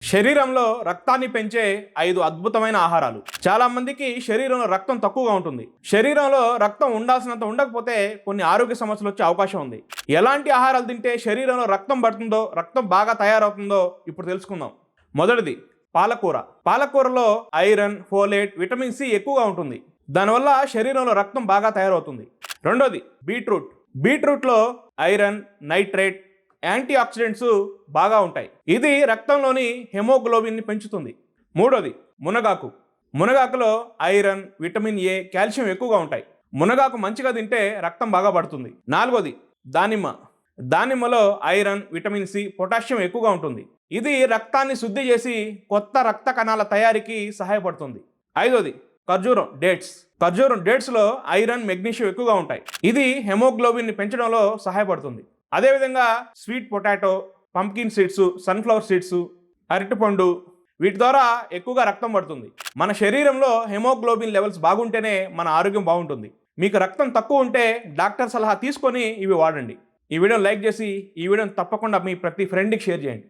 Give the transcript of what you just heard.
శరీరంలో రక్తాన్ని పెంచే 5 అద్భుతమైన ఆహారాలు. చాలా మందికి శరీరంలో రక్తం తక్కువగా ఉంటుంది. శరీరంలో రక్తం ఉండాల్సినంత ఉండకపోతే కొన్ని ఆరోగ్య సమస్యలు వచ్చే అవకాశం ఉంది. ఎలాంటి ఆహారాలు తింటే శరీరంలో రక్తం పడుతుందో, రక్తం బాగా తయారవుతుందో ఇప్పుడు తెలుసుకుందాం. మొదటిది పాలకూర. పాలకూరలో ఐరన్, ఫోలేట్, విటమిన్ సి ఎక్కువగా ఉంటుంది. దానివల్ల శరీరంలో రక్తం బాగా తయారవుతుంది. రెండోది బీట్రూట్. బీట్రూట్లో ఐరన్, నైట్రేట్, యాంటీ ఆక్సిడెంట్స్ బాగా ఉంటాయి. ఇది రక్తంలోని హెమోగ్లోబిన్ని పెంచుతుంది. మూడోది మునగాకు. మునగాకులో ఐరన్, విటమిన్ ఏ, కాల్షియం ఎక్కువగా ఉంటాయి. మునగాకు మంచిగా తింటే రక్తం బాగా పడుతుంది. నాలుగోది దానిమ్మ. దానిమ్మలో ఐరన్, విటమిన్ సి, పొటాషియం ఎక్కువగా ఉంటుంది. ఇది రక్తాన్ని శుద్ధి చేసి కొత్త రక్త కణాల తయారీకి సహాయపడుతుంది. ఐదోది ఖర్జూరం, డేట్స్. ఖర్జూరం డేట్స్లో ఐరన్, మెగ్నీషియం ఎక్కువగా ఉంటాయి. ఇది హెమోగ్లోబిన్ని పెంచడంలో సహాయపడుతుంది. అదేవిధంగా sweet potato, pumpkin seeds, sunflower seeds, అరటిపండు, వీటి ద్వారా ఎక్కువగా రక్తం పడుతుంది. మన శరీరంలో హెమోగ్లోబిన్ లెవెల్స్ బాగుంటేనే మన ఆరోగ్యం బాగుంటుంది. మీకు రక్తం తక్కువ ఉంటే డాక్టర్ సలహా తీసుకొని ఇవి వాడండి. ఈ వీడియోని లైక్ చేసి ఈ వీడియోని తప్పకుండా మీ ప్రతి ఫ్రెండ్కి షేర్ చేయండి.